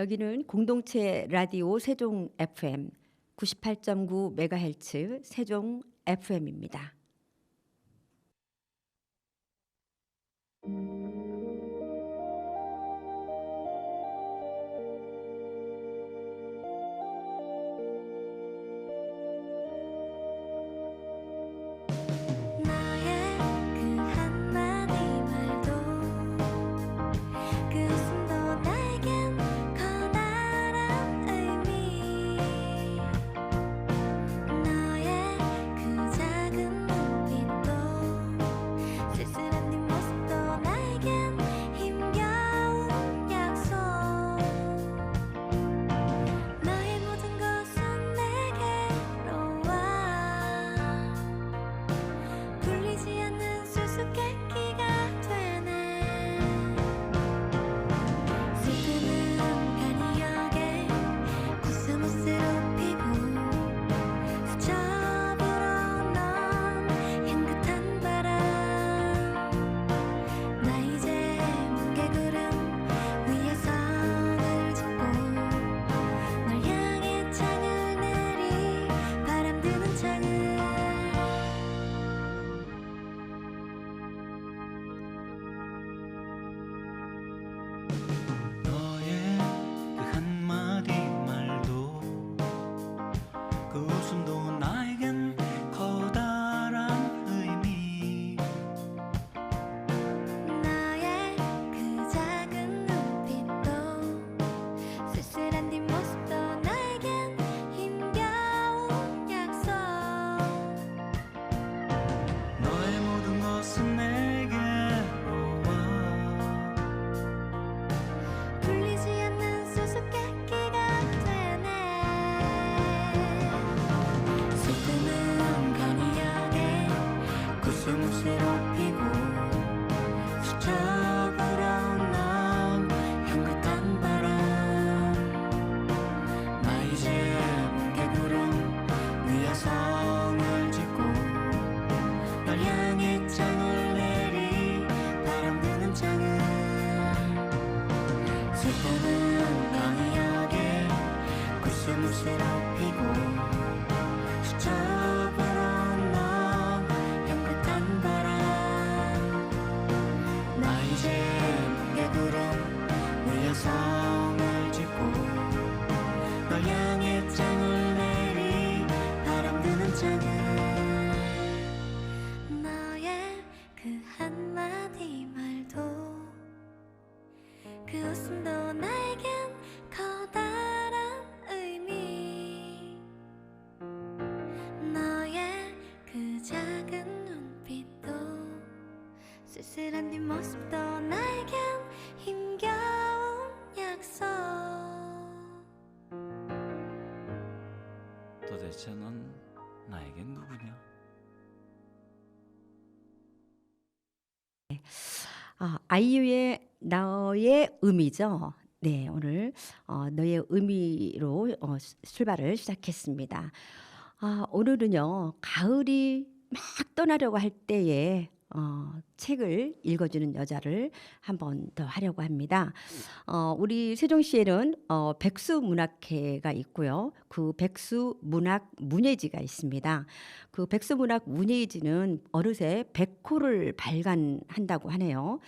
여기는 공동체 라디오 세종 FM 98.9 메가헤르츠 세종 FM입니다. 쓸쓸한 네 모습도 나에겐 힘겨운 약속. 도대체 넌 나에겐 누구냐? 아이유의 너의 의미죠. 네, 오늘 너의 의미로 출발을 시작했습니다. 오늘은요, 가을이 막 떠나려고 할 때에 책을 읽어주는 여자를 한번 더 하려고 합니다. 우리 세종시에는 백수문학회가 있고요. 그 백수문학문예지가 있습니다. 그 백수문학문예지는 어느새 100호를 발간한다고 하네요.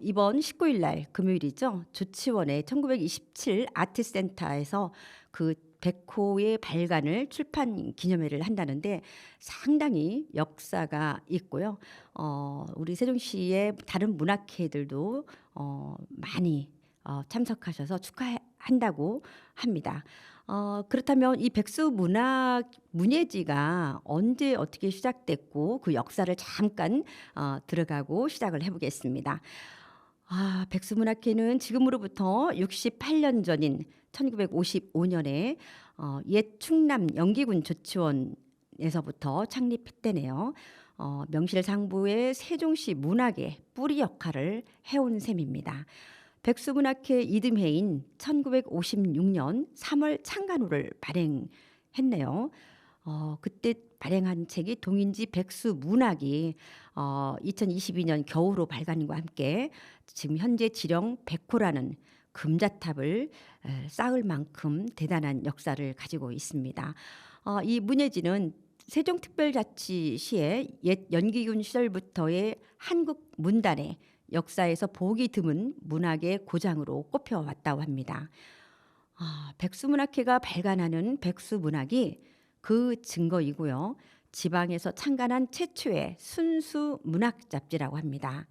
이번 19일 날 금요일이죠. 조치원의 1927 아트센터에서 그 100호의 발간을 출판 기념회를 한다는데 상당히 역사가 있고요. 우리 세종시의 다른 문학회들도 많이 참석하셔서 축하한다고 합니다. 그렇다면 이 백수문학 문예지가 언제 어떻게 시작됐고 그 역사를 잠깐 들어가고 시작을 해보겠습니다. 백수문학회는 지금으로부터 68년 전인 1955년에 옛 충남 영기군 조치원에서부터 창립했대네요. 명실상부의 세종시 문학의 뿌리 역할을 해온 셈입니다. 백수문학회 이듬해인 1956년 3월 창간호를 발행했네요. 그때 발행한 책이 동인지 백수문학이 2022년 겨울호 발간과 함께 지금 현재 지령 100호라는 금자탑을 쌓을 만큼 대단한 역사를 가지고 있습니다. 이 문예지는 세종특별자치시의 옛 연기군 시절부터의 한국 문단의 역사에서 보기 드문 문학의 고장으로 꼽혀왔다고 합니다. 백수문학회가 발간하는 백수문학이 그 증거이고요. 지방에서 창간한 최초의 순수 문학 잡지라고 합니다.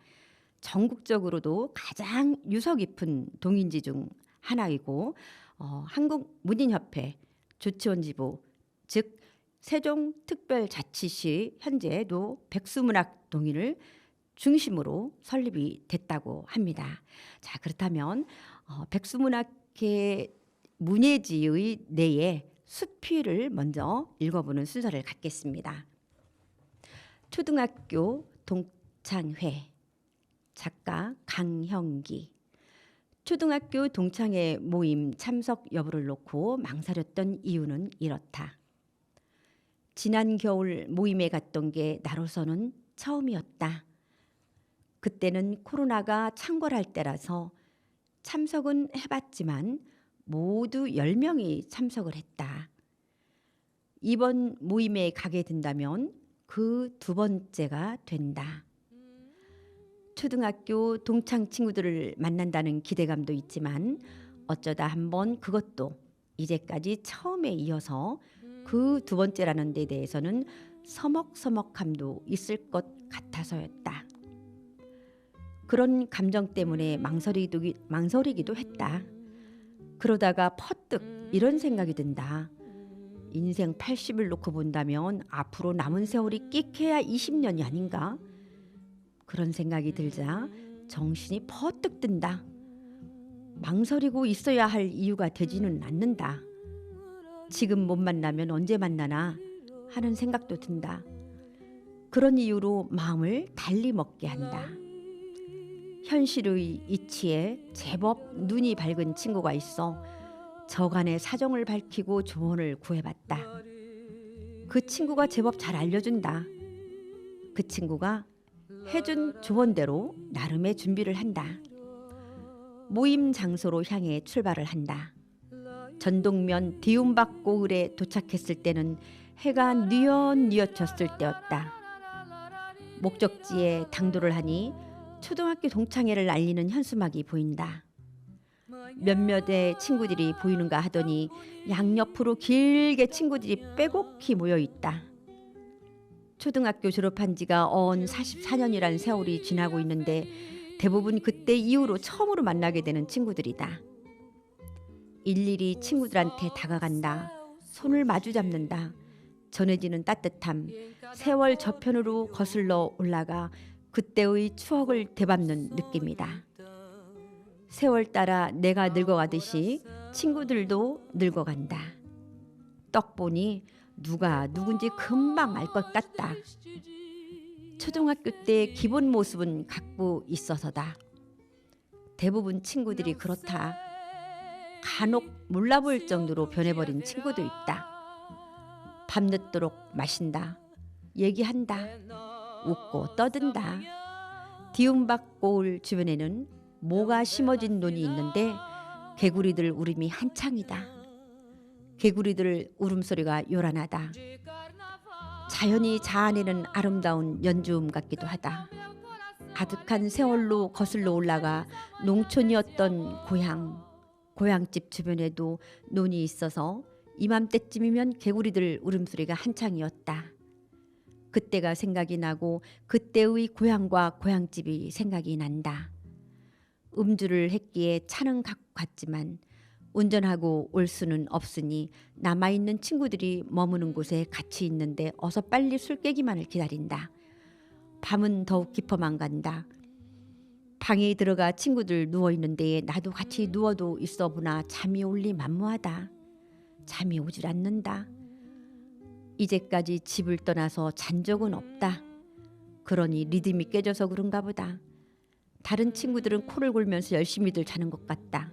전국적으로도 가장 유서 깊은 동인지 중 하나이고 한국문인협회 조치원지부 즉 세종특별자치시 현재도 백수문학 동인을 중심으로 설립이 됐다고 합니다. 자, 그렇다면 백수문학회 문예지의 내에 수필을 먼저 읽어보는 순서를 갖겠습니다. 초등학교 동창회 작가 강형기. 초등학교 동창회 모임 참석 여부를 놓고 망설였던 이유는 이렇다. 지난 겨울 모임에 갔던 게 나로서는 처음이었다. 그때는 코로나가 창궐할 때라서 참석은 해봤지만 모두 10명이 참석을 했다. 이번 모임에 가게 된다면 그 두 번째가 된다. 초등학교 동창 친구들을 만난다는 기대감도 있지만 어쩌다 한번 그것도 이제까지 처음에 이어서 그 두 번째라는 데 대해서는 서먹서먹함도 있을 것 같아서였다. 그런 감정 때문에 망설이기도 했다. 그러다가 퍼뜩 이런 생각이 든다. 인생 80을 놓고 본다면 앞으로 남은 세월이 끽해야 20년이 아닌가? 그런 생각이 들자 정신이 퍼뜩 든다. 망설이고 있어야 할 이유가 되지는 않는다. 지금 못 만나면 언제 만나나 하는 생각도 든다. 그런 이유로 마음을 달리 먹게 한다. 현실의 이치에 제법 눈이 밝은 친구가 있어 저간의 사정을 밝히고 조언을 구해봤다. 그 친구가 제법 잘 알려준다. 그 친구가 해준 조언대로 나름의 준비를 한다. 모임 장소로 향해 출발을 한다. 전동면 디움박고을에 도착했을 때는 해가 뉘엿뉘엿졌을 때였다. 목적지에 당도를 하니 초등학교 동창회를 알리는 현수막이 보인다. 몇몇의 친구들이 보이는가 하더니 양옆으로 길게 친구들이 빼곡히 모여있다. 초등학교 졸업한 지가 언 44년이란 세월이 지나고 있는데 대부분 그때 이후로 처음으로 만나게 되는 친구들이다. 일일이 친구들한테 다가간다. 손을 마주 잡는다. 전해지는 따뜻함, 세월 저편으로 거슬러 올라가 그때의 추억을 되밟는 느낌이다. 세월 따라 내가 늙어가듯이 친구들도 늙어간다. 떡 보니 누가 누군지 금방 알 것 같다. 초등학교 때 기본 모습은 갖고 있어서다. 대부분 친구들이 그렇다. 간혹 몰라볼 정도로 변해버린 친구도 있다. 밤늦도록 마신다. 얘기한다. 웃고 떠든다. 디움박고을 주변에는 모가 심어진 논이 있는데 개구리들 울음이 한창이다. 개구리들 울음소리가 요란하다. 자연이 자아내는 아름다운 연주음 같기도 하다. 아득한 세월로 거슬러 올라가 농촌이었던 고향집 주변에도 논이 있어서 이맘때쯤이면 개구리들 울음소리가 한창이었다. 그때가 생각이 나고 그때의 고향과 고향집이 생각이 난다. 음주를 했기에 차는 갖고 갔지만 운전하고 올 수는 없으니 남아있는 친구들이 머무는 곳에 같이 있는데 어서 빨리 술 깨기만을 기다린다. 밤은 더욱 깊어만 간다. 방에 들어가 친구들 누워있는 데에 나도 같이 누워도 있어 보나 잠이 올리 만무하다. 잠이 오질 않는다. 이제까지 집을 떠나서 잔 적은 없다. 그러니 리듬이 깨져서 그런가 보다. 다른 친구들은 코를 골면서 열심히들 자는 것 같다.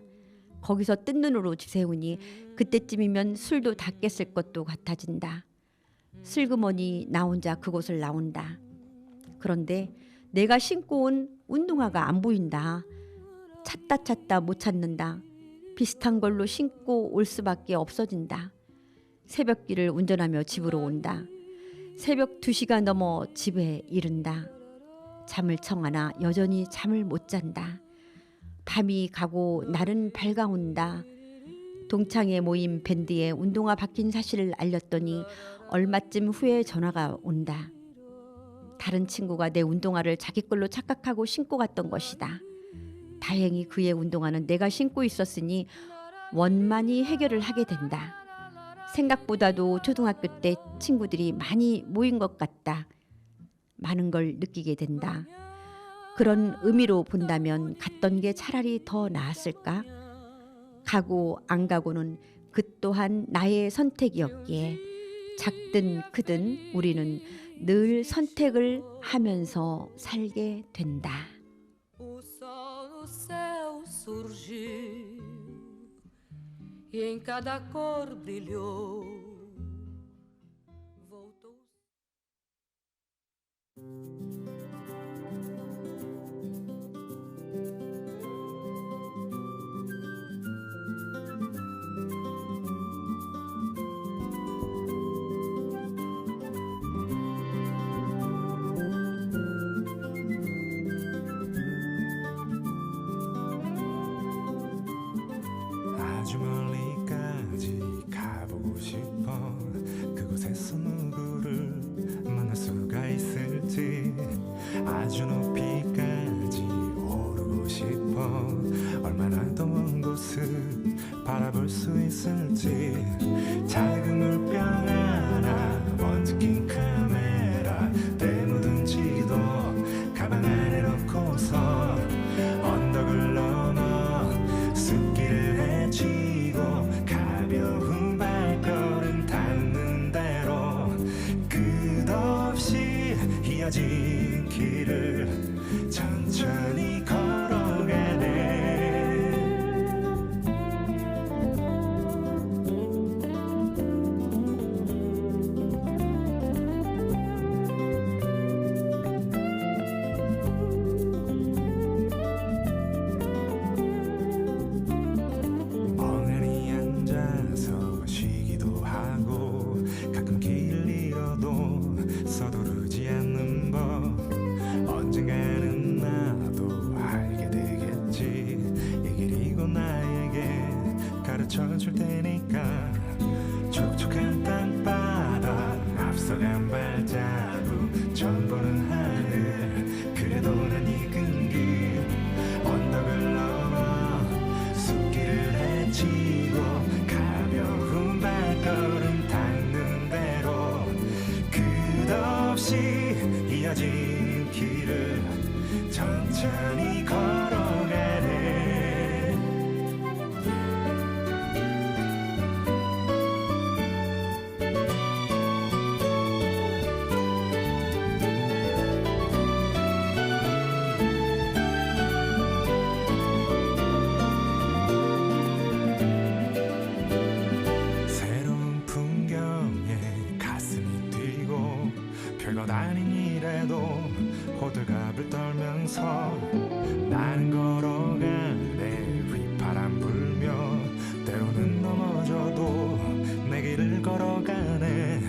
거기서 뜬 눈으로 지새우니 그때쯤이면 술도 다 깼을 것도 같아진다. 슬그머니 나 혼자 그곳을 나온다. 그런데 내가 신고 온 운동화가 안 보인다. 찾다 못 찾는다. 비슷한 걸로 신고 올 수밖에 없어진다. 새벽길을 운전하며 집으로 온다. 새벽 2시가 넘어 집에 이른다. 잠을 청하나 여전히 잠을 못 잔다. 밤이 가고 날은 밝아온다. 동창회 모임 밴드에 운동화 바뀐 사실을 알렸더니 얼마쯤 후에 전화가 온다. 다른 친구가 내 운동화를 자기 걸로 착각하고 신고 갔던 것이다. 다행히 그의 운동화는 내가 신고 있었으니 원만히 해결을 하게 된다. 생각보다도 초등학교 때 친구들이 많이 모인 것 같다. 많은 걸 느끼게 된다. 그런 의미로 본다면 갔던 게 차라리 더 나았을까? 가고 안 가고는 그 또한 나의 선택이었기에 작든 크든 우리는 늘 선택을 하면서 살게 된다. O sol no céu surgiu e em cada cor brilhou. Voltou. 아주 멀리까지 가보고 싶어. 그곳에서 누구를 만날 수가 있을지. 아주 높이까지 오르고 싶어. 얼마나 더 먼 곳을 바라볼 수 있을지. 작은 물병 하나, 먼지 낀 카메라, 때 묻은 지도 가방 안에 넣고서 언덕을 넘어 숲길을 헤치고 가벼운 발걸음 닿는 대로 끝없이 이어진 길을 천천히 걸어가네. 멍하니 앉아서 쉬기도 하고 가끔 길을 잃어도 서두르지 않는 법. 언젠가는 나도 알게 되겠지. 이 길이 곧 나에게 가르쳐 줄 테니까. 촉촉한 땅바닥 앞서간 발자국 처음 보는 하늘. 그래도 난 익은 길 언덕을 넘어 숲길을 헤치고 가벼운 발걸음 닿는 대로 끝없이 이어진 길을 천천히 걸어가네. 새로운 풍경에 가슴이 뛰고 별것 아닌 일에도 호들갑을 떨면서 나는 걸어가네. 휘파람 불며 때로는 넘어져도 내 길을 걸어가네.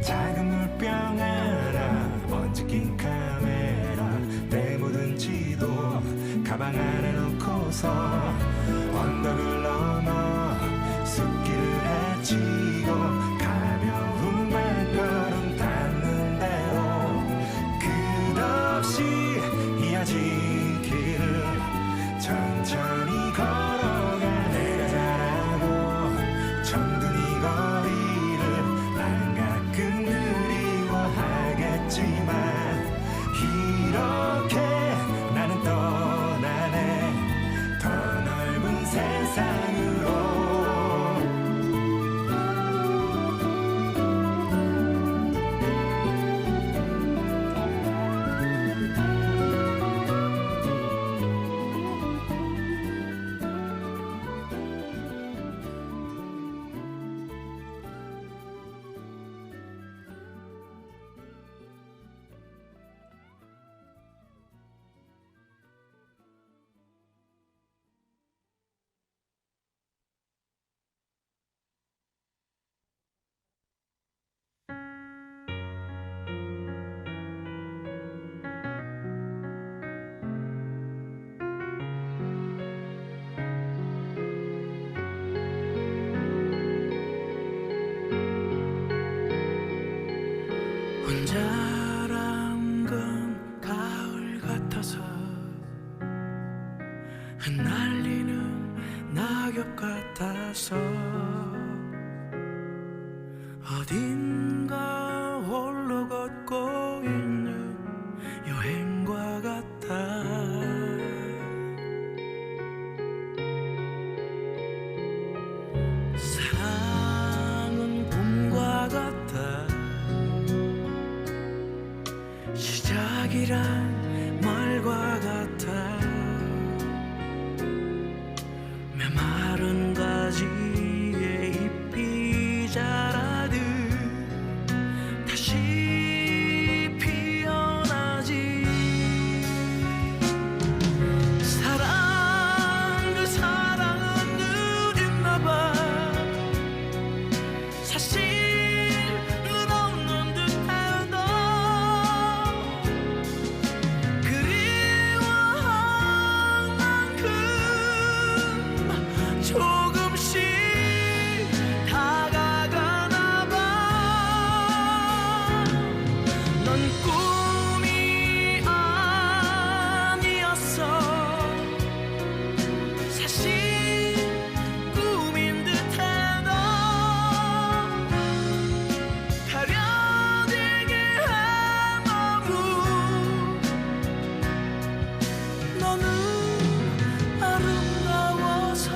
작은 물병 하나, 먼지 낀 카메라, 때 묻은 지도 가방 안에 넣고서 언덕을 넘어 숲길을 헤치고 가벼운 발걸음 닿는 대로 끝없이 이어진 길을 천천히 걸어가. 내가 잘하고 정든 이 거리를 나는 가끔 그리워하겠지만 이렇게 나는 떠나네. 더 넓은 세상으로. 혼자란 건 가을 같아서 흩날리는 낙엽 같아서 어딘가 홀로 걷고 있는 여행과 같아 사랑은 봄과 같아 시작이란 말과 같아 메마른 가지에 잎이 자라듯 다시 피어나지 사랑 그 사랑은 느린가 봐 사실 는 없는 듯한 너 그리워한 만큼 조금씩 다가가나 봐 넌 꿈이 아니었어 사실 꿈인 듯해 너 가려지게 한 마음 너는 아름다워서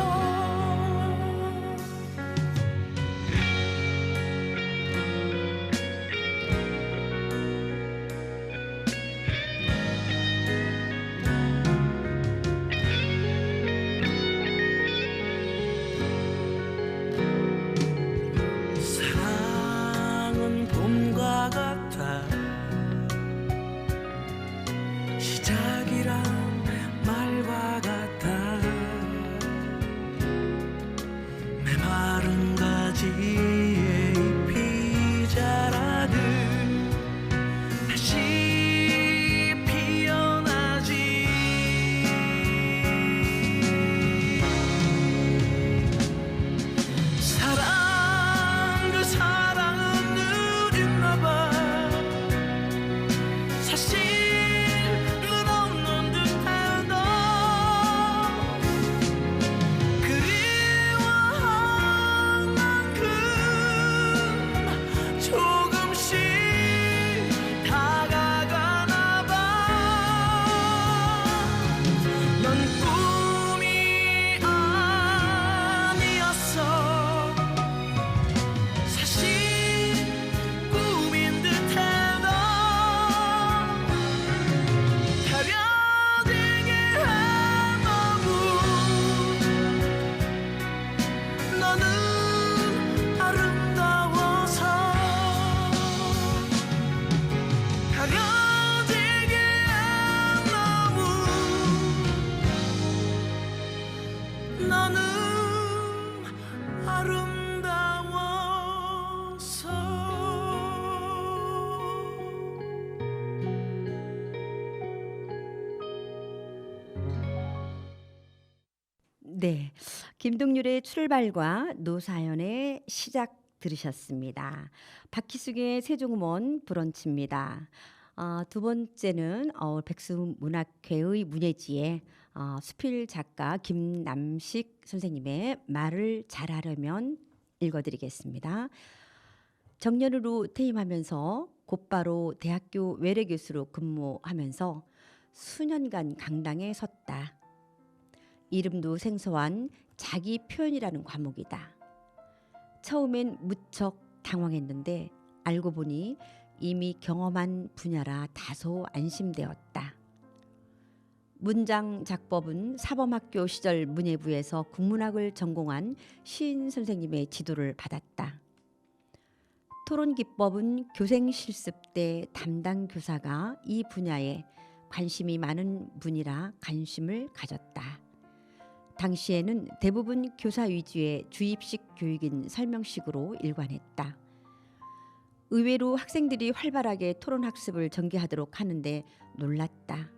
사랑은 봄과 같아 시작이란 말과 같아 메마른 가지에 잎이 자라듯 다시 피어나지 사랑 그 사랑은 느린가 봐 사실은 없는 듯한 너 그리워한 만큼 조금씩 다가가나 봐 넌 꿈이 아니었어 사실 꿈인 듯해 너 가려지게 한 마음 너는 아름다워서 가려지게 한 마음 너는 네, 김동률의 출발과 노사연의 시작 들으셨습니다. 박희숙의 세종음원 브런치입니다. 두 번째는 백수문학회의 문예지의 수필 작가 김남식 선생님의 말을 잘하려면 읽어드리겠습니다. 정년으로 퇴임하면서 곧바로 대학교 외래교수로 근무하면서 수년간 강당에 섰다. 이름도 생소한 자기 표현이라는 과목이다. 처음엔 무척 당황했는데 알고 보니 이미 경험한 분야라 다소 안심되었다. 문장 작법은 사범학교 시절 문예부에서 국문학을 전공한 시인 선생님의 지도를 받았다. 토론 기법은 교생 실습 때 담당 교사가 이 분야에 관심이 많은 분이라 관심을 가졌다. 당시에는 대부분 교사 위주의 주입식 교육인 설명식으로 일관했다. 의외로 학생들이 활발하게 토론 학습을 전개하도록 하는데 놀랐다.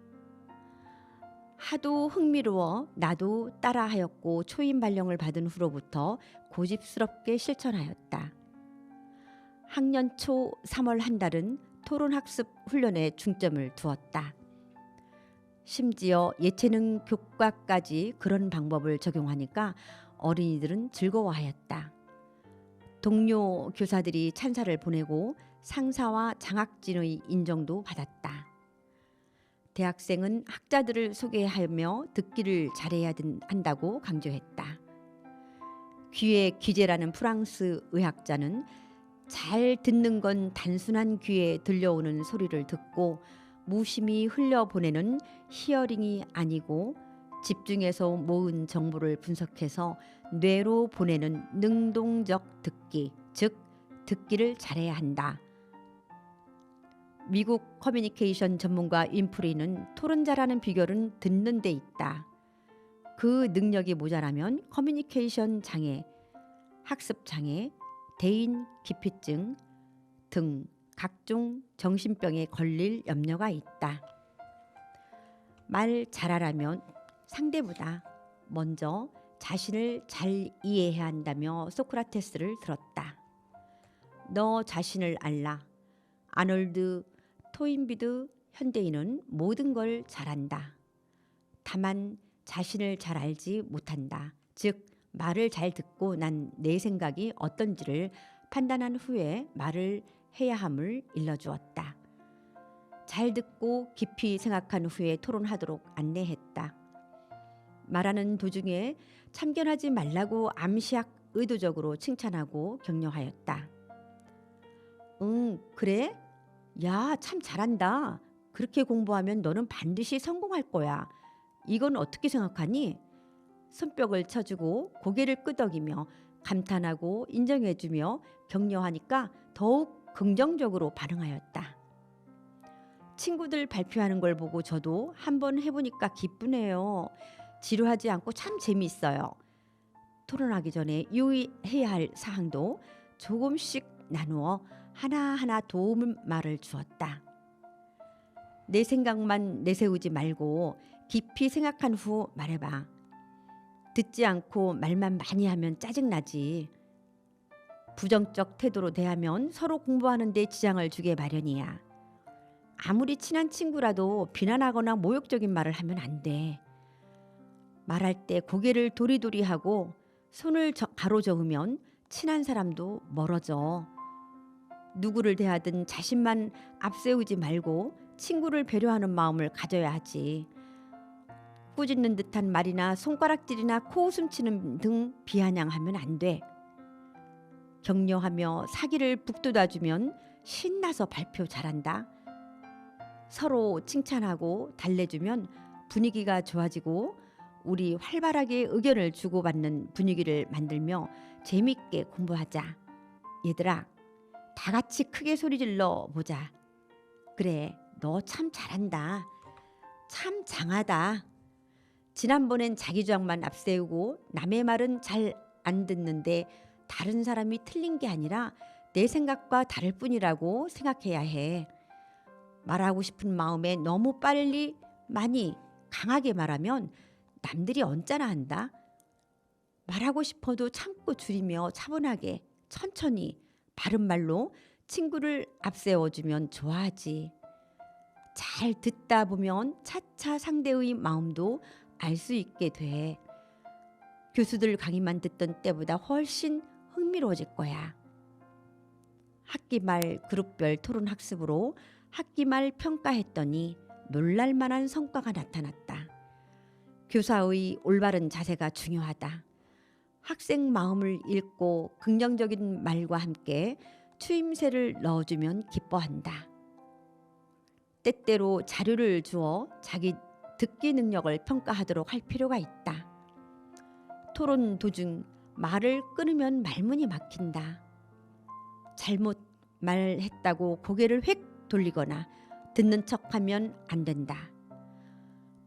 하도 흥미로워 나도 따라하였고 초임 발령을 받은 후로부터 고집스럽게 실천하였다. 학년 초 3월 한 달은 토론학습 훈련에 중점을 두었다. 심지어 예체능 교과까지 그런 방법을 적용하니까 어린이들은 즐거워하였다. 동료 교사들이 찬사를 보내고 상사와 장학진의 인정도 받았다. 대학생은 학자들을 소개하며 듣기를 잘해야 한다고 강조했다. 귀의 귀재라는 프랑스 의학자는 잘 듣는 건 단순한 귀에 들려오는 소리를 듣고 무심히 흘려보내는 히어링이 아니고 집중해서 모은 정보를 분석해서 뇌로 보내는 능동적 듣기, 즉 듣기를 잘해야 한다. 미국 커뮤니케이션 전문가 윈프리는 토론 잘하는 비결은 듣는 데 있다. 그 능력이 모자라면 커뮤니케이션 장애, 학습 장애, 대인 기피증 등 각종 정신병에 걸릴 염려가 있다. 말 잘하려면 상대보다 먼저 자신을 잘 이해해야 한다며 소크라테스를 들었다. 너 자신을 알라. 아놀드 토인비드 현대인은 모든 걸 잘한다. 다만 자신을 잘 알지 못한다. 즉 말을 잘 듣고 난 내 생각이 어떤지를 판단한 후에 말을 해야 함을 일러주었다. 잘 듣고 깊이 생각한 후에 토론하도록 안내했다. 말하는 도중에 참견하지 말라고 암시약 의도적으로 칭찬하고 격려하였다. 응, 그래? 야, 참 잘한다. 그렇게 공부하면 너는 반드시 성공할 거야. 이건 어떻게 생각하니? 손뼉을 쳐주고 고개를 끄덕이며 감탄하고 인정해주며 격려하니까 더욱 긍정적으로 반응하였다. 친구들 발표하는 걸 보고 저도 한번 해보니까 기쁘네요. 지루하지 않고 참 재미있어요. 토론하기 전에 유의해야 할 사항도 조금씩 나누어 하나하나 도움 말을 주었다. 내 생각만 내세우지 말고 깊이 생각한 후 말해봐. 듣지 않고 말만 많이 하면 짜증나지. 부정적 태도로 대하면 서로 공부하는 데 지장을 주게 마련이야. 아무리 친한 친구라도 비난하거나 모욕적인 말을 하면 안 돼. 말할 때 고개를 도리도리하고 손을 가로저으면 친한 사람도 멀어져. 누구를 대하든 자신만 앞세우지 말고 친구를 배려하는 마음을 가져야 하지. 꾸짖는 듯한 말이나 손가락질이나 코웃음 치는 등 비아냥하면 안 돼. 격려하며 사기를 북돋아주면 신나서 발표 잘한다. 서로 칭찬하고 달래주면 분위기가 좋아지고 우리 활발하게 의견을 주고받는 분위기를 만들며 재밌게 공부하자. 얘들아, 다 같이 크게 소리질러 보자. 그래, 너 참 잘한다. 참 장하다. 지난번엔 자기 주장만 앞세우고 남의 말은 잘 안 듣는데 다른 사람이 틀린 게 아니라 내 생각과 다를 뿐이라고 생각해야 해. 말하고 싶은 마음에 너무 빨리 많이 강하게 말하면 남들이 언짢아 한다. 말하고 싶어도 참고 줄이며 차분하게 천천히 바른 말로 친구를 앞세워주면 좋아하지. 잘 듣다 보면 차차 상대의 마음도 알 수 있게 돼. 교수들 강의만 듣던 때보다 훨씬 흥미로워질 거야. 학기 말 그룹별 토론 학습으로 학기 말 평가했더니 놀랄만한 성과가 나타났다. 교사의 올바른 자세가 중요하다. 학생 마음을 읽고 긍정적인 말과 함께 추임새를 넣어주면 기뻐한다. 때때로 자료를 주어 자기 듣기 능력을 평가하도록 할 필요가 있다. 토론 도중 말을 끊으면 말문이 막힌다. 잘못 말했다고 고개를 휙 돌리거나 듣는 척하면 안 된다.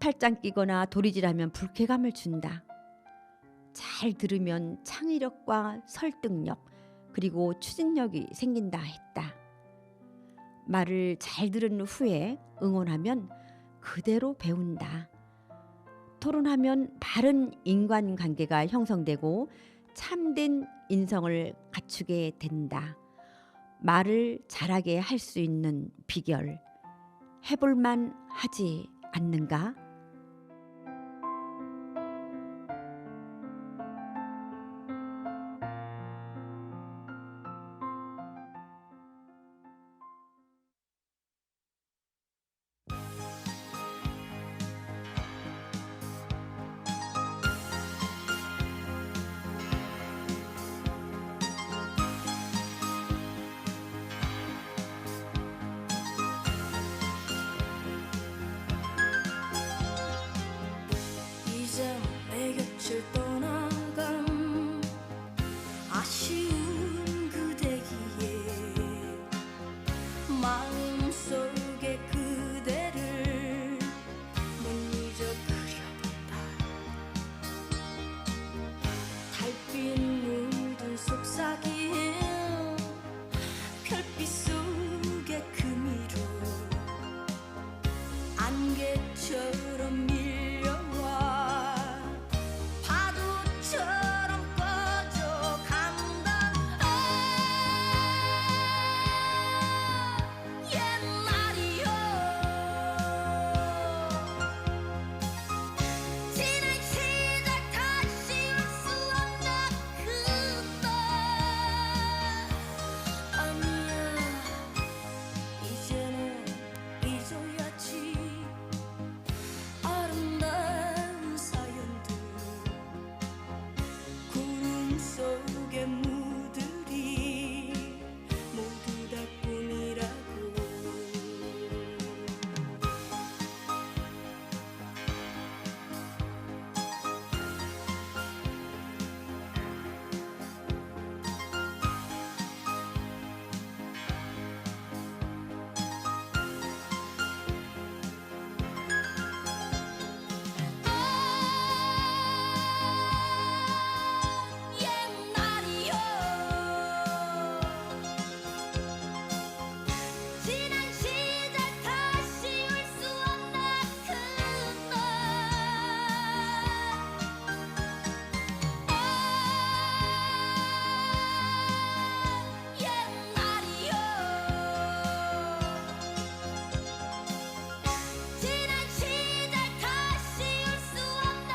팔짱 끼거나 도리질하면 불쾌감을 준다. 잘 들으면 창의력과 설득력 그리고 추진력이 생긴다 했다. 말을 잘 들은 후에 응원하면 그대로 배운다. 토론하면 바른 인간관계가 형성되고 참된 인성을 갖추게 된다. 말을 잘하게 할 수 있는 비결 해볼만 하지 않는가? 이제 내 곁을 떠나간 아쉬운 그대기에 마음속에 그대를 못 잊어 그려본다. 달빛 묻은 속삭임 별빛 속의 금이로 안개처럼 밀려와 파도처럼 꺼져간다. 옛날이여 지난 시절 다시 올 수 없는 그날 아니야 이제는 잊어야지 아름다운 사연들 구름 속의 무들이 모두 다 꿈이라고. 옛날이여 지난 시절 다시 올 수 없는 그날 옛날이여 지난 시절 다시 올 수 없는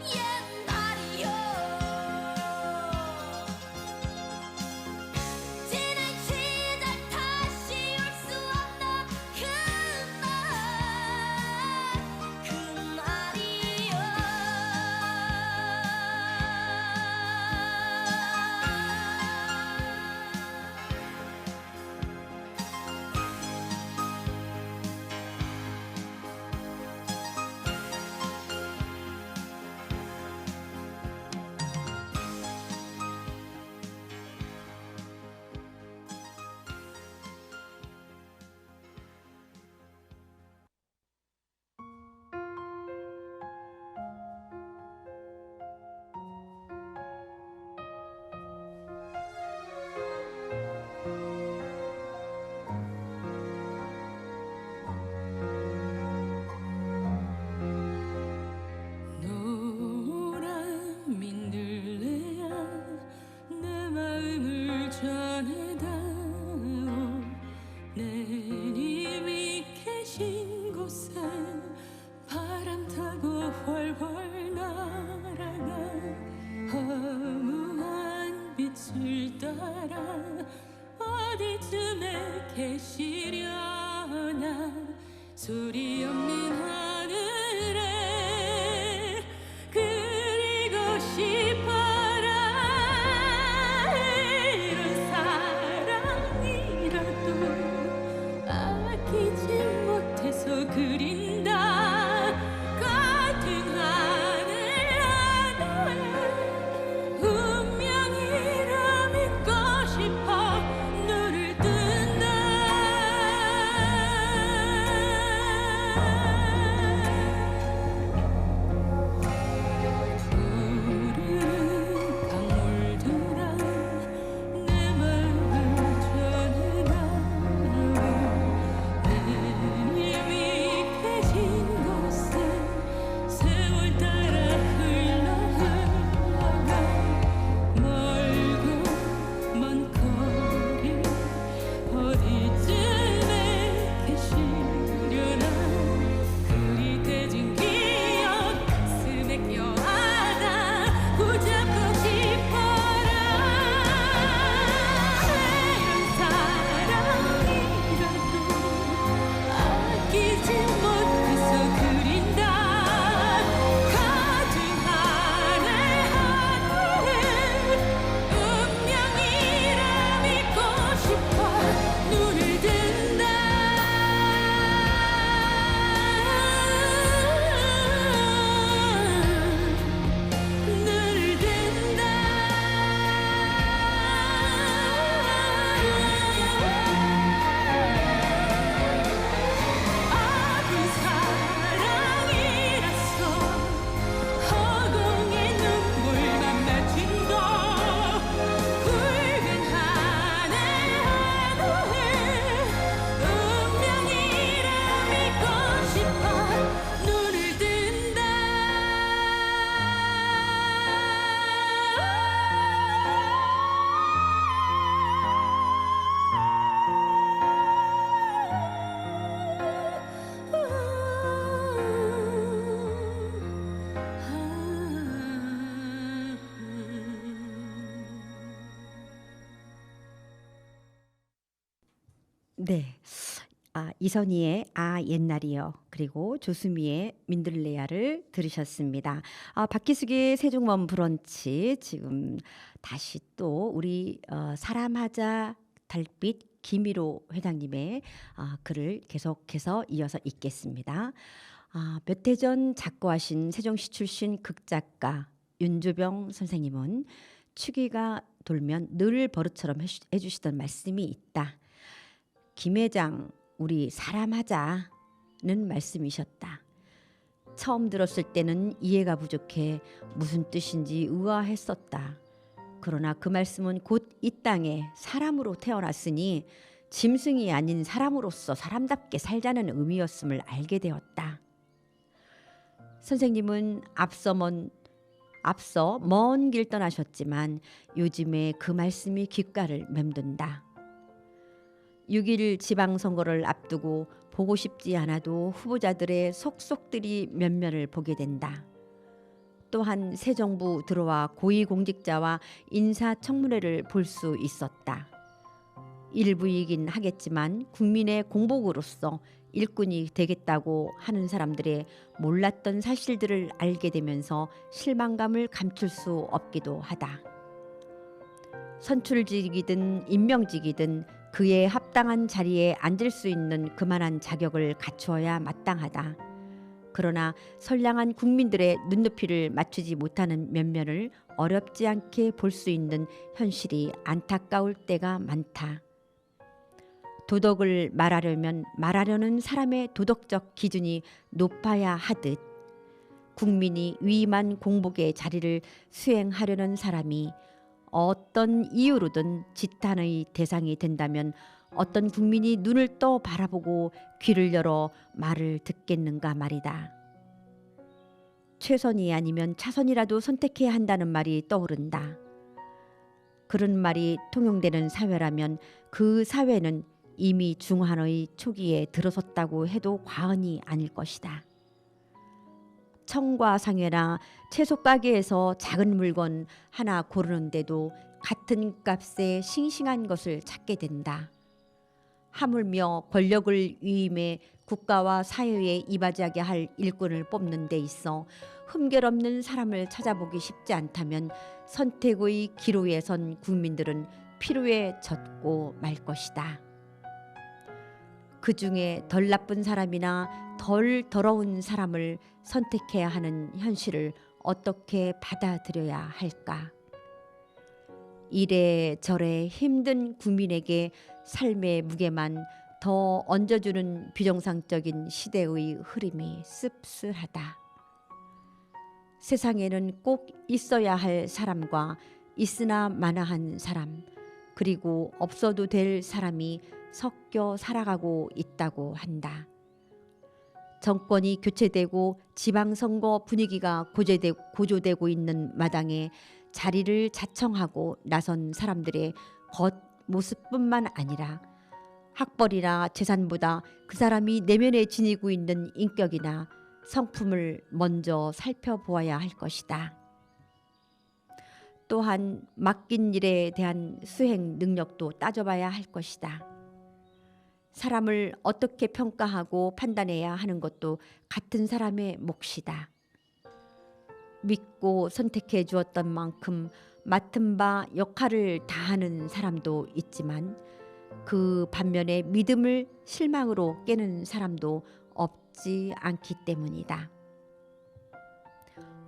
옛날이여 지난 시절 다시 올 수 없는 그날이여. 노란 민들레야 내 마음을 전해다오. 내님이 계신 곳에 바람 타고 훨훨 날아가 허무한 빛을 따라 어디쯤에 계시려나. 소리 없는 하늘에 그리고 싶어라. 이런 사랑이라도 아끼지 못해서 그린다. 같은 하늘 하나에 운명이라 믿고 싶어 눈을 뜬다. 네. 이선희의 옛날이요. 그리고 조수미의 민들레야를 들으셨습니다. 박희숙의 세종문 브런치 지금 다시 또 우리 사람하자 달빛 김일호 회장님의 글을 계속해서 이어서 읽겠습니다. 몇 해 전 작고하신 세종시 출신 극작가 윤주병 선생님은 추기가 돌면 늘 버릇처럼 해주시던 말씀이 있다. 김 회장, 우리 사람하자는 말씀이셨다. 처음 들었을 때는 이해가 부족해 무슨 뜻인지 의아했었다. 그러나 그 말씀은 곧 이 땅에 사람으로 태어났으니 짐승이 아닌 사람으로서 사람답게 살자는 의미였음을 알게 되었다. 선생님은 앞서 먼 길 떠나셨지만 요즘에 그 말씀이 귓가를 맴돈다. 6.1 지방선거를 앞두고 보고 싶지 않아도 후보자들의 속속들이 면면을 보게 된다. 또한 새 정부 들어와 고위공직자와 인사청문회를 볼 수 있었다. 일부이긴 하겠지만 국민의 공복으로서 일꾼이 되겠다고 하는 사람들의 몰랐던 사실들을 알게 되면서 실망감을 감출 수 없기도 하다. 선출직이든 임명직이든 그에 합당한 자리에 앉을 수 있는 그만한 자격을 갖추어야 마땅하다. 그러나 선량한 국민들의 눈높이를 맞추지 못하는 면면을 어렵지 않게 볼 수 있는 현실이 안타까울 때가 많다. 도덕을 말하려면 말하려는 사람의 도덕적 기준이 높아야 하듯 국민이 위임한 공복의 자리를 수행하려는 사람이 어떤 이유로든 지탄의 대상이 된다면 어떤 국민이 눈을 떠 바라보고 귀를 열어 말을 듣겠는가 말이다. 최선이 아니면 차선이라도 선택해야 한다는 말이 떠오른다. 그런 말이 통용되는 사회라면 그 사회는 이미 중환의 초기에 들어섰다고 해도 과언이 아닐 것이다. 청과 상회나 채소 가게에서 작은 물건 하나 고르는데도 같은 값에 싱싱한 것을 찾게 된다. 하물며 권력을 위임해 국가와 사회에 이바지하게 할 일꾼을 뽑는 데 있어 흠결 없는 사람을 찾아보기 쉽지 않다면 선택의 기로에 선 국민들은 피로에 젖고 말 것이다. 그 중에 덜 나쁜 사람이나 덜 더러운 사람을 선택해야 하는 현실을 어떻게 받아들여야 할까? 이래저래 힘든 국민에게 삶의 무게만 더 얹어주는 비정상적인 시대의 흐름이 씁쓸하다. 세상에는 꼭 있어야 할 사람과 있으나 마나한 사람, 그리고 없어도 될 사람이 섞여 살아가고 있다고 한다. 정권이 교체되고 지방선거 분위기가 고조되고 있는 마당에 자리를 자청하고 나선 사람들의 겉모습뿐만 아니라 학벌이나 재산보다 그 사람이 내면에 지니고 있는 인격이나 성품을 먼저 살펴보아야 할 것이다. 또한 맡긴 일에 대한 수행 능력도 따져봐야 할 것이다. 사람을 어떻게 평가하고 판단해야 하는 것도 같은 사람의 몫이다. 믿고 선택해 주었던 만큼 맡은 바 역할을 다하는 사람도 있지만 그 반면에 믿음을 실망으로 깨는 사람도 없지 않기 때문이다.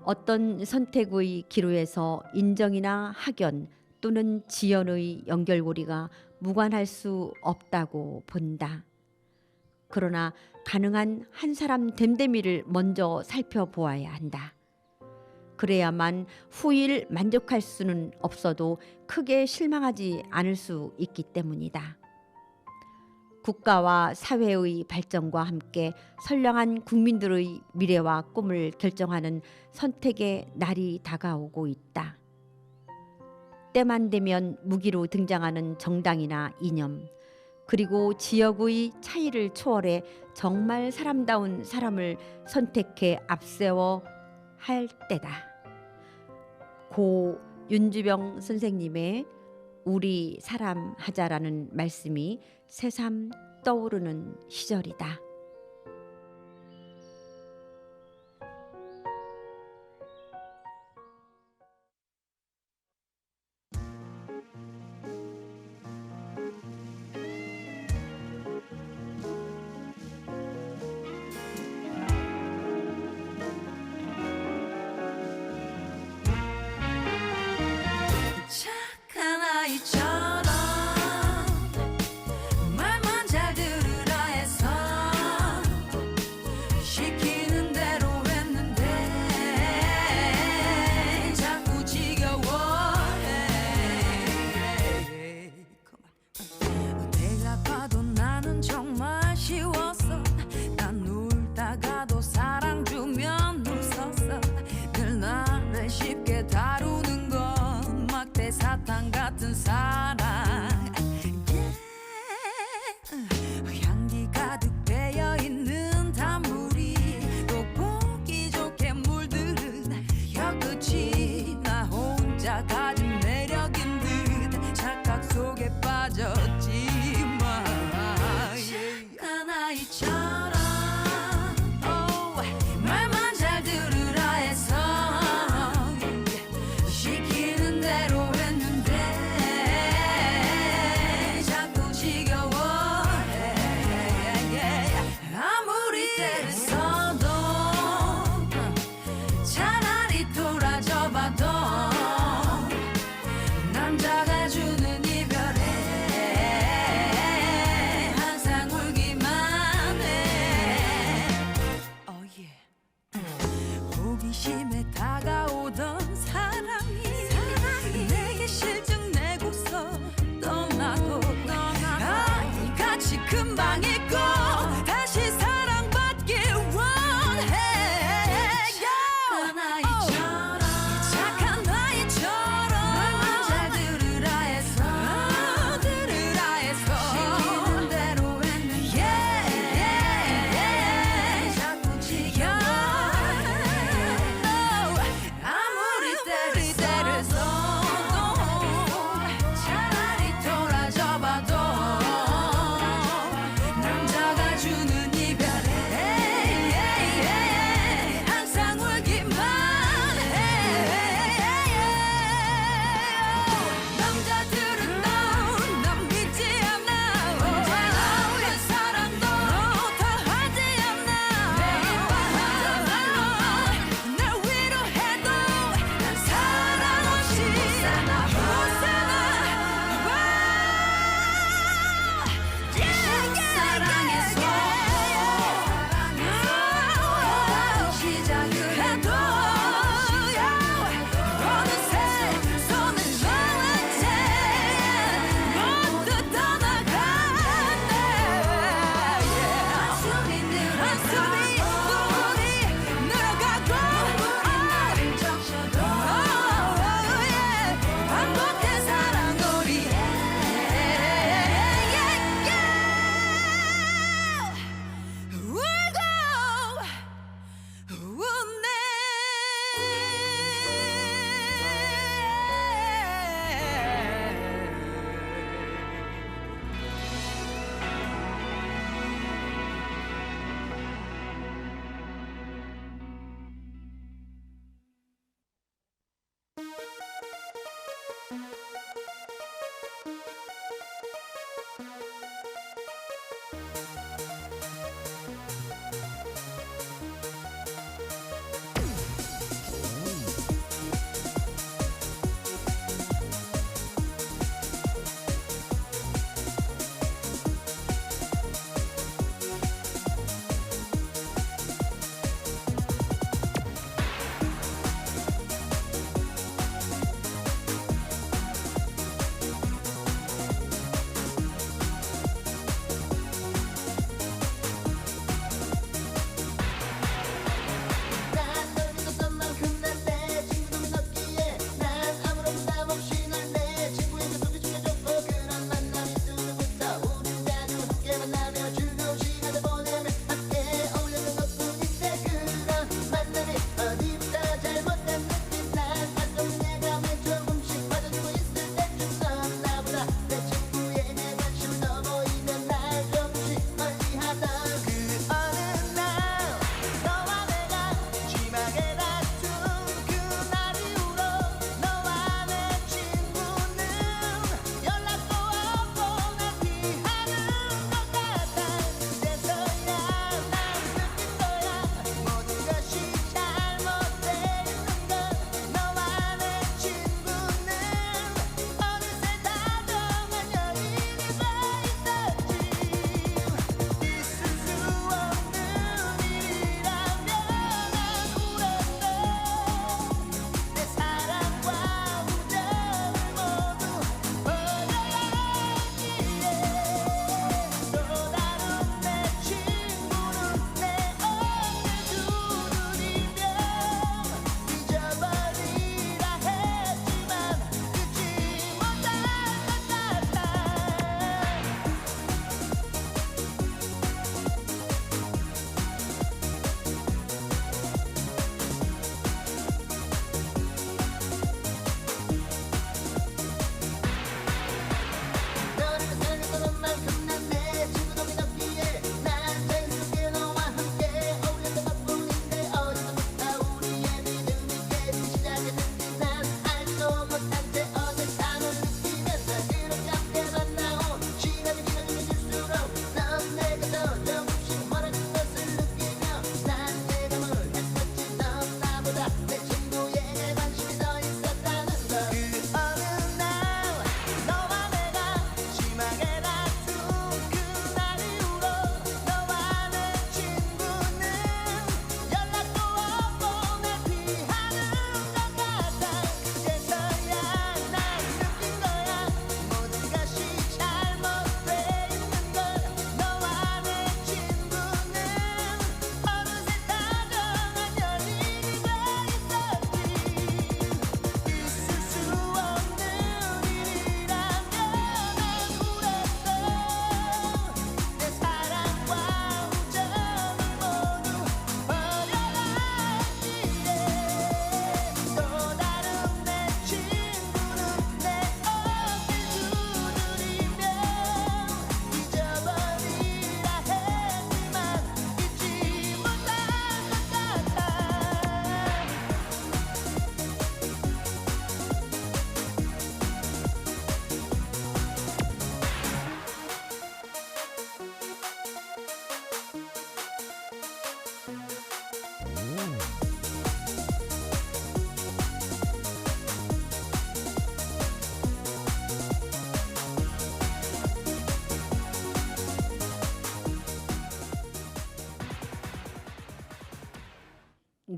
어떤 선택의 기로에서 인정이나 학연 또는 지연의 연결고리가 무관할 수 없다고 본다. 그러나 가능한 한 사람 됨됨이를 먼저 살펴보아야 한다. 그래야만 후일 만족할 수는 없어도 크게 실망하지 않을 수 있기 때문이다. 국가와 사회의 발전과 함께 선량한 국민들의 미래와 꿈을 결정하는 선택의 날이 다가오고 있다. 때만 되면 무기로 등장하는 정당이나 이념, 그리고 지역의 차이를 초월해 정말 사람다운 사람을 선택해 앞세워 할 때다. 고 윤주병 선생님의 우리 사람 하자라는 말씀이 새삼 떠오르는 시절이다. 착한 아이처럼 말만 잘 들으라 해서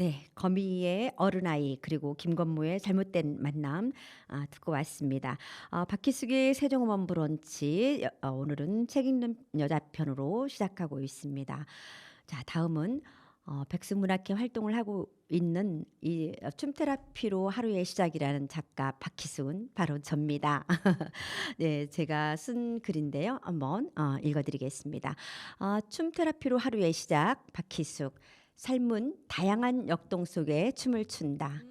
네, 거미의 어른아이 그리고 김건모의 잘못된 만남 듣고 왔습니다. 박희숙의 세종어원 브런치 오늘은 책 읽는 여자 편으로 시작하고 있습니다. 자, 다음은 백수문학회 활동을 하고 있는 이 춤테라피로 하루의 시작이라는 작가 박희숙은 바로 접니다. 네, 제가 쓴 글인데요. 한번 읽어드리겠습니다. 춤테라피로 하루의 시작 박희숙. 삶은 다양한 역동 속에 춤을 춘다.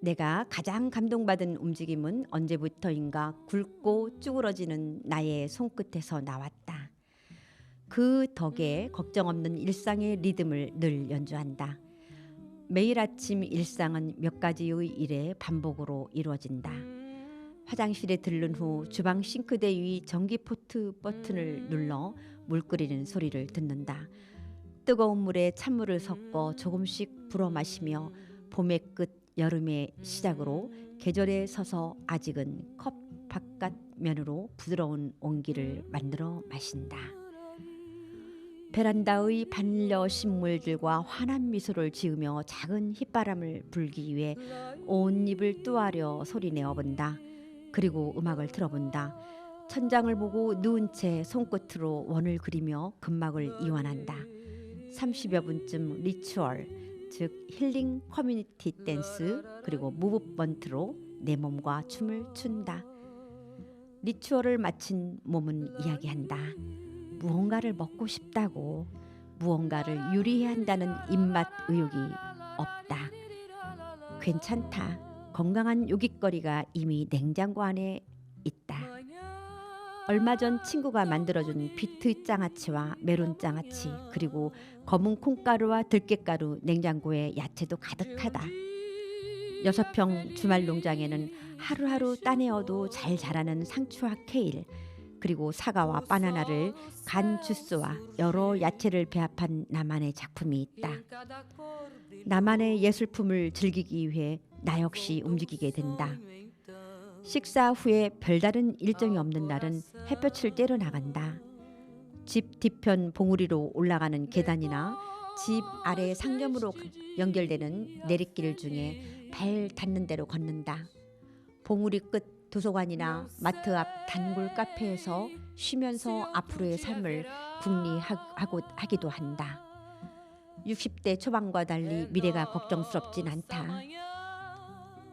내가 가장 감동받은 움직임은 언제부터인가 굵고 쭈그러지는 나의 손끝에서 나왔다. 그 덕에 걱정 없는 일상의 리듬을 늘 연주한다. 매일 아침 일상은 몇 가지의 일의 반복으로 이루어진다. 화장실에 들른 후 주방 싱크대 위 전기 포트 버튼을 눌러 물 끓이는 소리를 듣는다. 뜨거운 물에 찬물을 섞어 조금씩 불어 마시며 봄의 끝 여름의 시작으로 계절에 서서 아직은 컵 바깥 면으로 부드러운 온기를 만들어 마신다. 베란다의 반려식물들과 환한 미소를 지으며 작은 휘바람을 불기 위해 온 입을 뜨아려 소리내어 본다. 그리고 음악을 들어본다. 천장을 보고 누운 채 손끝으로 원을 그리며 근막을 이완한다. 30여 분쯤 리추얼, 즉 힐링 커뮤니티 댄스 그리고 무브먼트로 내 몸과 춤을 춘다. 리추얼을 마친 몸은 이야기한다. 무언가를 먹고 싶다고, 무언가를 요리해야 한다는 입맛 의욕이 없다. 괜찮다. 건강한 요깃거리가 이미 냉장고 안에 있다. 얼마 전 친구가 만들어준 비트 장아찌와 메론 장아찌 그리고 검은 콩가루와 들깨가루 냉장고에 야채도 가득하다. 6평 주말 농장에는 하루하루 따내어도 잘 자라는 상추와 케일 그리고 사과와 바나나를 간 주스와 여러 야채를 배합한 나만의 작품이 있다. 나만의 예술품을 즐기기 위해 나 역시 움직이게 된다. 식사 후에 별다른 일정이 없는 날은 햇볕을 쬐러 나간다. 집 뒤편 봉우리로 올라가는 계단이나 집 아래 상점으로 연결되는 내리길 중에 발 닿는 대로 걷는다. 봉우리 끝 도서관이나 마트 앞 단골 카페에서 쉬면서 앞으로의 삶을 궁리하기도 한다. 60대 초반과 달리 미래가 걱정스럽진 않다.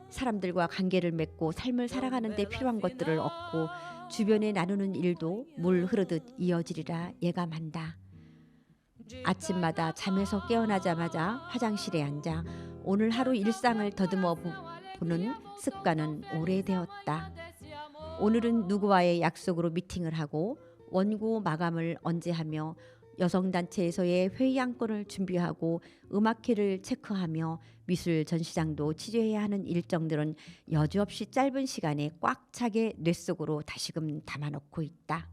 사람들과 관계를 맺고 삶을 살아가는 데 필요한 것들을 얻고 주변에 나누는 일도 물 흐르듯 이어지리라 예감한다. 아침마다 잠에서 깨어나자마자 화장실에 앉아 오늘 하루 일상을 더듬어 보는 습관은 오래되었다. 오늘은 누구와의 약속으로 미팅을 하고 원고 마감을 언제 하며 여성단체에서의 회의 안건을 준비하고 음악회를 체크하며 미술 전시장도 취재해야 하는 일정들은 여지없이 짧은 시간에 꽉 차게 뇌 속으로 다시금 담아놓고 있다.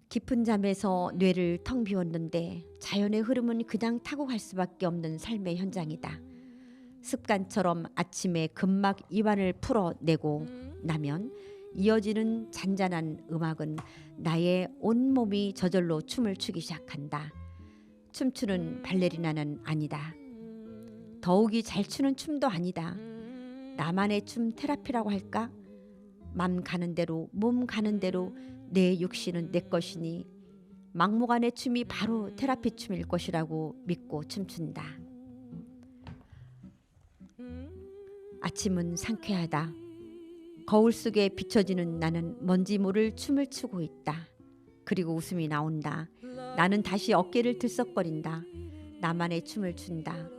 깊은 잠에서 뇌를 텅 비웠는데 자연의 흐름은 그냥 타고 갈 수밖에 없는 삶의 현장이다. 습관처럼 아침에 근막 이완을 풀어내고 나면 이어지는 잔잔한 음악은 나의 온몸이 저절로 춤을 추기 시작한다. 춤추는 발레리나는 아니다. 더욱이 잘 추는 춤도 아니다. 나만의 춤 테라피라고 할까? 맘 가는 대로 몸 가는 대로 내 육신은 내 것이니 막무가내 춤이 바로 테라피 춤일 것이라고 믿고 춤춘다. 아침은 상쾌하다. 거울 속에 비춰지는 나는 뭔지 모를 춤을 추고 있다. 그리고 웃음이 나온다. 나는 다시 어깨를 들썩거린다. 나만의 춤을 춘다.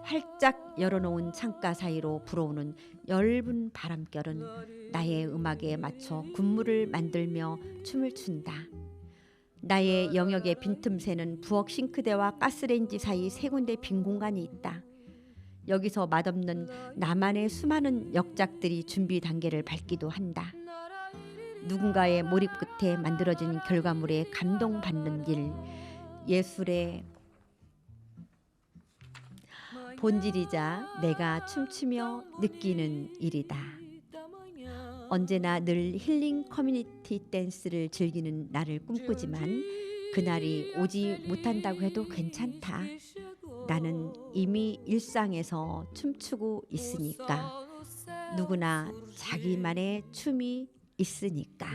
활짝 열어놓은 창가 사이로 불어오는 엷은 바람결은 나의 음악에 맞춰 군무를 만들며 춤을 춘다. 나의 영역의 빈틈새는 부엌 싱크대와 가스레인지 사이 세 군데 빈 공간이 있다. 여기서 맛없는 나만의 수많은 역작들이 준비 단계를 밟기도 한다. 누군가의 몰입 끝에 만들어진 결과물에 감동받는 일, 예술의 본질이자 내가 춤추며 느끼는 일이다. 언제나 늘 힐링 커뮤니티 댄스를 즐기는 나를 꿈꾸지만 그날이 오지 못한다고 해도 괜찮다. 나는 이미 일상에서 춤추고 있으니까. 누구나 자기만의 춤이 있으니까.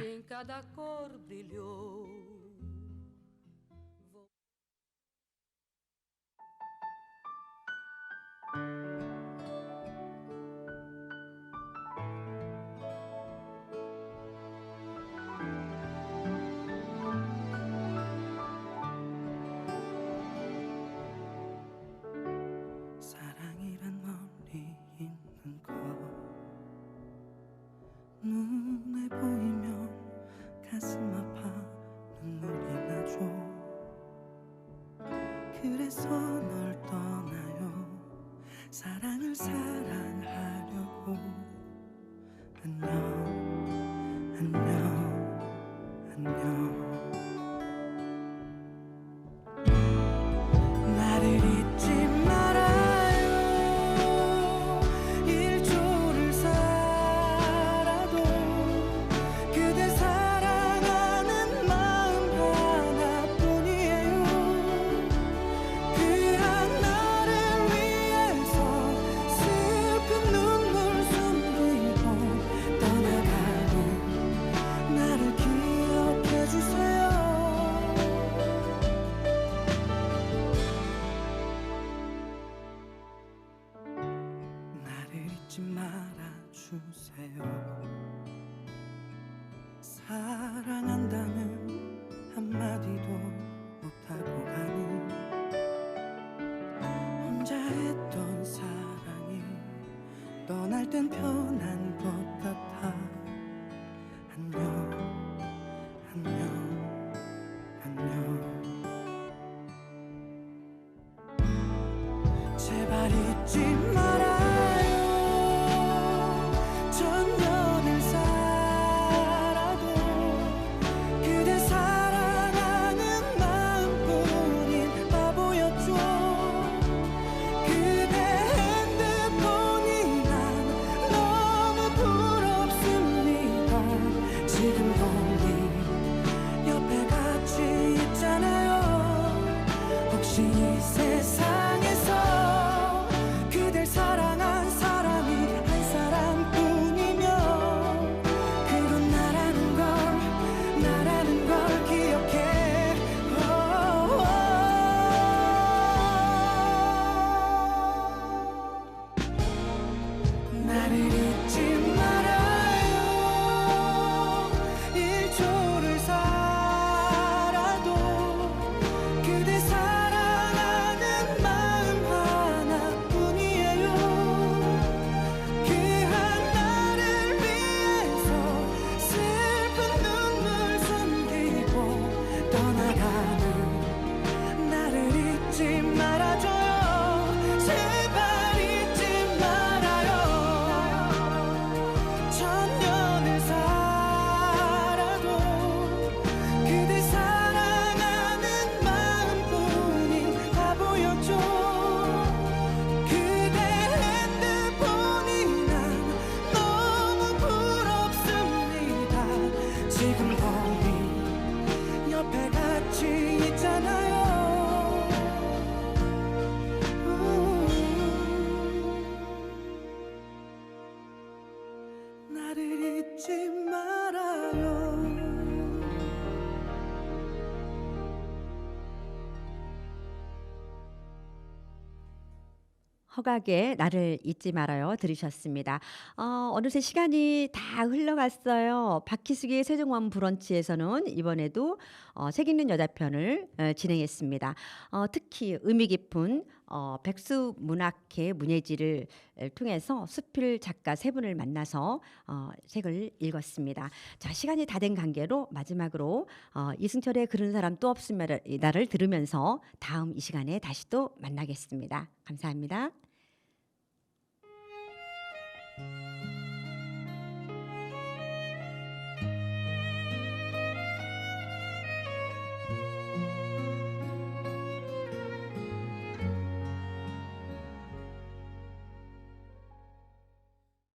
사랑이란 멀리 있는 것 눈에 보이면 가슴 아파 눈물이 나죠. 그래서 널 떠나요. 사랑을 사랑하려고. 안녕 안녕 안녕. 나를 잊지 말아요. 일조를 살아도 그대 사랑하는 마음 하나뿐이에요. 그한 나를 위해서 슬픈 눈물 숨기고 떠나가는 나를 기억해 주세요. 나를 잊지 말아주세요. 사랑한다는 한마디도 못하고 가는 혼자 했던 사랑이 떠날 땐 편한 것 같아. 안녕 안녕 안녕. 제발 잊지 말아요. 천년을 살아도 그대 사랑하는 마음뿐인 바보였죠. 그대 핸드폰이 난 너무 부럽습니다. 지금 거기 옆에 같이 있잖아요. 혹시 이 세상에서 그댈 사랑한 사람이 한 사람뿐이면 그건 나라는 걸 기억해. 나를 잊지 말아요. 일조를 살아도 그대 사랑하는 마음 하나뿐이에요. 그한 나를 위해서 슬픈 눈물 숨기고 떠나가는 나를 잊지 말아줘요. 제발 잊지 말아요. 천년을 살아도 그대 사랑하는 마음뿐인 바보였죠. 그대 핸드폰이 난 너무 부럽습니다. 지금 거기 옆에 같이 있잖아요. 나를 잊지 말아요. 허각의 나를 잊지 말아요 들으셨습니다. 어느새 시간이 다 흘러갔어요. 박희숙의 세종원 브런치에서는 이번에도 책 읽는 여자 편을 진행했습니다. 특히 의미 깊은 백수 문학회 문예지를 통해서 수필 작가 세 분을 만나서 책을 읽었습니다. 자, 시간이 다 된 관계로 마지막으로 이승철의 그런 사람 또 없으면 나를 들으면서 다음 이 시간에 다시 또 만나겠습니다. 감사합니다.